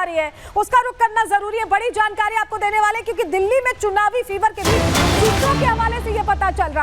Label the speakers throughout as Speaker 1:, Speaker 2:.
Speaker 1: रही है, उसका रुख करना जरूरी है। बड़ी जानकारी आपको देने वाले, क्योंकि दिल्ली में चुनावी फीवर के बीच सूत्रों के हवाले से यह पता चल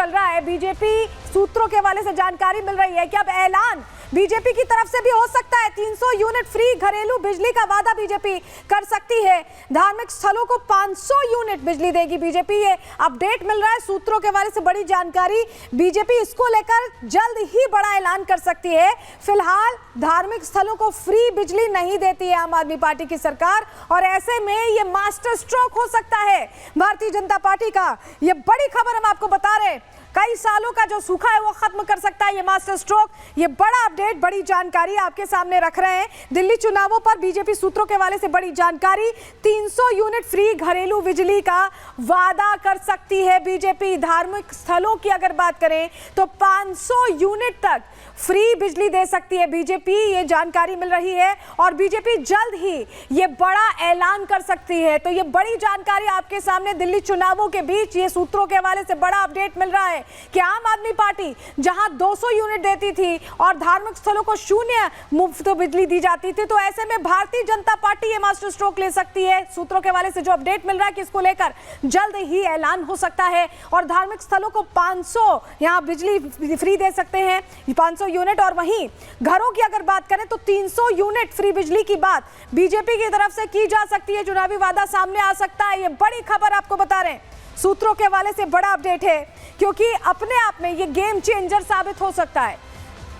Speaker 1: रहा है, बीजेपी सूत्रों के हवाले से जानकारी मिल रही है कि अब ऐलान बीजेपी की तरफ से भी हो सकता है। 300 यूनिट फ्री घरेलू बिजली का वादा बीजेपी कर सकती है। धार्मिक स्थलों को 500 यूनिट बिजली देगी बीजेपी, ये अपडेट मिल रहा है सूत्रों के हवाले से। बड़ी जानकारी, बीजेपी इसको लेकर जल्द ही बड़ा ऐलान कर सकती है। फिलहाल धार्मिक स्थलों को फ्री बिजली नहीं देती है आम आदमी पार्टी की सरकार, और ऐसे में ये मास्टर स्ट्रोक हो सकता है भारतीय जनता पार्टी का। ये बड़ी खबर हम आपको बता रहे हैं, कई सालों का जो सूखा है वो खत्म कर सकता है ये मास्टर स्ट्रोक। ये बड़ा अपडेट, बड़ी जानकारी आपके सामने रख रहे हैं। दिल्ली चुनावों पर बीजेपी सूत्रों के हवाले से बड़ी जानकारी, 300 यूनिट फ्री घरेलू बिजली का वादा कर सकती है बीजेपी। धार्मिक स्थलों की अगर बात करें तो 500 यूनिट तक फ्री बिजली दे सकती है बीजेपी, ये जानकारी मिल रही है। और बीजेपी जल्द ही ये बड़ा ऐलान कर सकती है। तो ये बड़ी जानकारी आपके सामने, दिल्ली चुनावों के बीच ये सूत्रों के हवाले से बड़ा अपडेट मिल रहा है कि आम आदमी पार्टी जहां 200 यूनिट देती थी और धार्मिक स्थलों को 0 मुफ्त बिजली दी जाती थी, तो ऐसे में भारतीय जनता पार्टी ये मास्टर स्ट्रोक ले सकती है। सूत्रों के हवाले से जो अपडेट मिल रहा है कि इसको लेकर जल्द ही ऐलान हो सकता है और धार्मिक स्थलों को 500 यहां बिजली फ्री दे सकते हैं, 500 यूनिट। और वहीं घरों की अगर बात करें तो 300 यूनिट फ्री बिजली की बात बीजेपी की तरफ से की जा सकती है। चुनावी वादा सामने आ सकता है। ये बड़ी खबर आपको बता रहे हैं, सूत्रों के हवाले से बड़ा अपडेट है, क्योंकि अपने आप में ये गेम चेंजर साबित हो सकता है।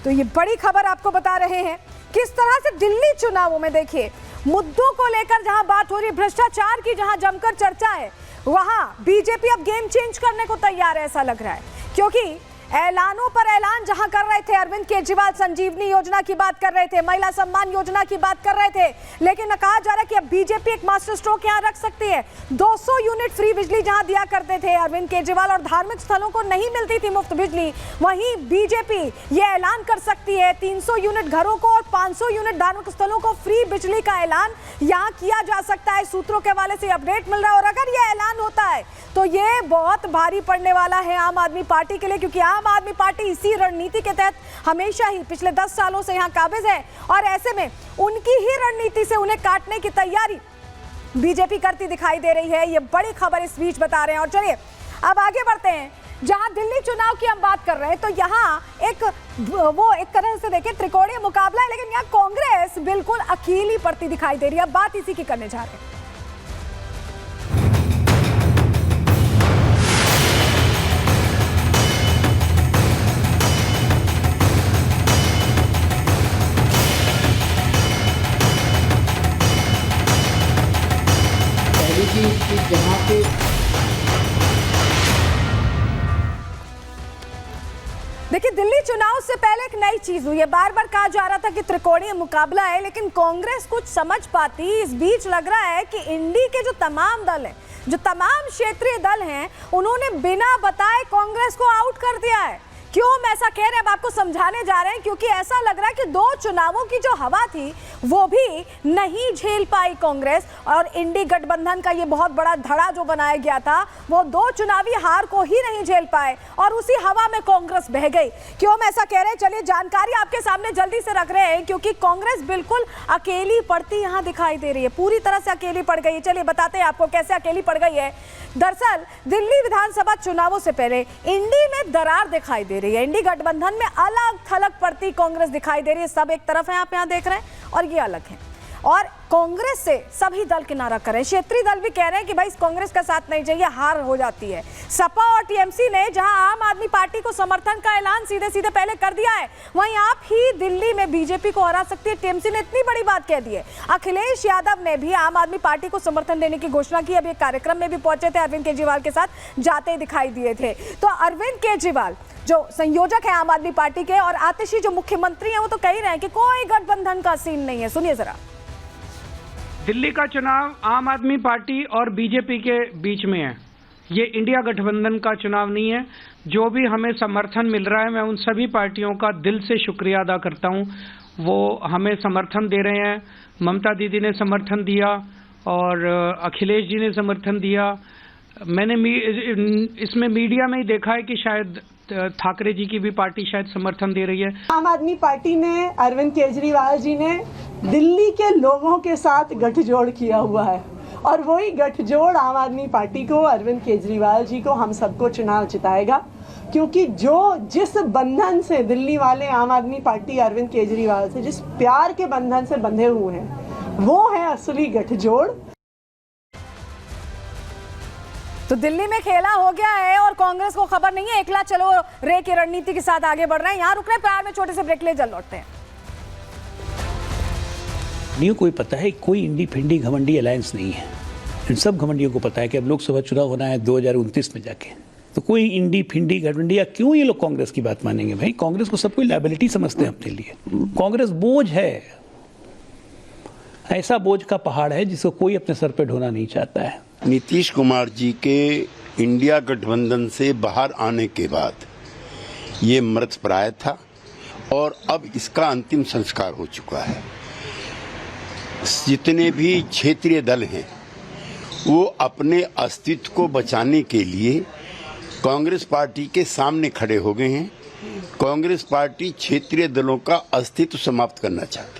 Speaker 1: तो ये बड़ी खबर आपको बता रहे हैं किस तरह से दिल्ली चुनावों में देखिए मुद्दों को लेकर जहां बात हो रही है, भ्रष्टाचार की जहां जमकर चर्चा है, वहां बीजेपी अब गेम चेंज करने को तैयार है ऐसा लग रहा है। क्योंकि ऐलानों पर ऐलान जहां कर रहे थे, अरविंद केजरीवाल संजीवनी योजना की बात कर रहे थे, महिला सम्मान योजना की बात कर रहे थे, लेकिन कहा जा रहा है कि अब बीजेपी एक मास्टर स्ट्रोक यहां रख सकती है। 200 यूनिट फ्री बिजली जहां दिया करते थे अरविंद केजरीवाल और धार्मिक स्थलों को नहीं मिलती थी मुफ्त बिजली, वहीं बीजेपी ये ऐलान कर सकती है 300 यूनिट घरों को और 500 यूनिट धार्मिक स्थलों को फ्री बिजली का ऐलान यहां किया जा सकता है। सूत्रों के हवाले से अपडेट मिल रहा है। और अगर यह ऐलान होता है तो ये बहुत भारी पड़ने वाला है आम आदमी पार्टी के लिए, क्योंकि आम आदमी पार्टी इसी रणनीति के तहत हमेशा ही पिछले 10 सालों से यहां काबिज है, और ऐसे में उनकी ही रणनीति से उन्हें काटने की तैयारी बीजेपी करती दिखाई दे रही है। ये बड़ी खबर इस बीच बता रहे हैं। और चलिए अब आगे बढ़ते हैं, जहां दिल्ली चुनाव की हम बात कर रहे हैं तो यहां एक तरह से देखिए त्रिकोणीय मुकाबला है, लेकिन यहां कांग्रेस बिल्कुल अकेली पड़ती दिखाई दे रही है। अब बात इसी की करने जा रहे हैं।
Speaker 2: जहाँ पे
Speaker 1: देखिए दिल्ली चुनाव से पहले एक नई चीज हुई है। बार बार कहा जा रहा था कि त्रिकोणीय मुकाबला है, लेकिन कांग्रेस कुछ समझ पाती इस बीच लग रहा है कि इंडी के जो तमाम दल हैं, जो तमाम क्षेत्रीय दल हैं, उन्होंने बिना बताए कांग्रेस को आउट कर दिया है। क्यों हम ऐसा कह रहे हैं, अब आपको समझाने जा रहे हैं, क्योंकि ऐसा लग रहा है कि 2 चुनावों की जो हवा थी वो भी नहीं झेल पाई कांग्रेस, और इंडी गठबंधन का ये बहुत बड़ा धड़ा जो बनाया गया था वो 2 चुनावी हार को ही नहीं झेल पाए और उसी हवा में कांग्रेस बह गई। क्यों हम ऐसा कह रहे हैं, चलिए जानकारी आपके सामने जल्दी से रख रहे हैं, क्योंकि कांग्रेस बिल्कुल अकेली पड़ती यहाँ दिखाई दे रही है, पूरी तरह से अकेली पड़ गई है। चलिए बताते हैं आपको कैसे अकेली पड़ गई है। दरअसल दिल्ली विधानसभा चुनावों से पहले इंडी में दरार दिखाई दे रही है। इंडी गठबंधन में अलग थलग पड़ती कांग्रेस दिखाई दे रही है। सब एक तरफ है, आप यहाँ देख रहे हैं, और ये अलग है। और कांग्रेस से सभी दल किनारा करें, क्षेत्रीय दल भी कह रहे हैं कि भाई इस कांग्रेस का साथ नहीं चाहिए, हार हो जाती है। सपा और टीएमसी ने जहां आम आदमी पार्टी को समर्थन का ऐलान सीधे सीधे पहले कर दिया है, वहीं आप ही दिल्ली में बीजेपी को हरा सकती है। टीएमसी ने इतनी बड़ी बात कह दी है। अखिलेश यादव ने भी आम आदमी पार्टी को समर्थन देने की घोषणा की। अभी एक कार्यक्रम में भी पहुंचे थे, अरविंद केजरीवाल के साथ जाते दिखाई दिए थे। तो अरविंद केजरीवाल जो संयोजक है आम आदमी पार्टी के, और आतिशी जो मुख्यमंत्री हैं, वो तो कह ही रहे हैं कि कोई गठबंधन का सीन नहीं है। सुनिए जरा।
Speaker 3: दिल्ली का चुनाव आम आदमी पार्टी और बीजेपी के बीच में है। ये इंडिया गठबंधन का चुनाव नहीं है। जो भी हमें समर्थन मिल रहा है, मैं उन सभी पार्टियों का दिल से शुक्रिया अदा करता हूं। वो हमें समर्थन दे रहे हैं। ममता दीदी ने समर्थन दिया और अखिलेश जी ने समर्थन दिया। मैंने इसमें मीडिया में ही देखा है कि शायद ठाकरे जी की भी पार्टी शायद समर्थन दे रही है।
Speaker 4: आम आदमी पार्टी ने, अरविंद केजरीवाल जी ने
Speaker 2: दिल्ली के लोगों के साथ गठजोड़ किया हुआ है और वही गठजोड़ आम आदमी पार्टी को, अरविंद केजरीवाल जी को, हम सबको चुनाव जिताएगा। क्योंकि जिस बंधन से दिल्ली वाले आम आदमी पार्टी अरविंद केजरीवाल से जिस प्यार के बंधन से बंधे हुए हैं, वो है असली गठजोड़।
Speaker 1: तो दिल्ली में खेला हो गया है और कांग्रेस को खबर नहीं है, एकला चलो रे की रणनीति के साथ आगे बढ़ रहे हैं। यहाँ रुक रहे हैं, प्यार में छोटे से ब्रेक ले जल लौटते हैं।
Speaker 4: नहीं कोई पता है, कोई इंडी फिंडी घमंडी अलायंस नहीं है। इन सब घमंडियों को पता है कि अब लोकसभा चुनाव होना है 2029 में जाके, तो कोई इंडी फिंडी घमंडी या क्यों ये लोग कांग्रेस की बात मानेंगे? भाई कांग्रेस को सब कोई लायबिलिटी समझते हैं अपने लिए। कांग्रेस बोझ है, ऐसा बोझ का पहाड़ है जिसको कोई अपने सर पे ढोना नहीं चाहता है।
Speaker 5: नीतीश कुमार जी के इंडिया गठबंधन से बाहर आने के बाद ये मृतप्राय था और अब इसका अंतिम संस्कार हो चुका है। जितने भी क्षेत्रीय दल हैं वो अपने अस्तित्व को बचाने के लिए कांग्रेस पार्टी के सामने खड़े हो गए हैं। कांग्रेस पार्टी क्षेत्रीय दलों का अस्तित्व समाप्त करना चाहती है।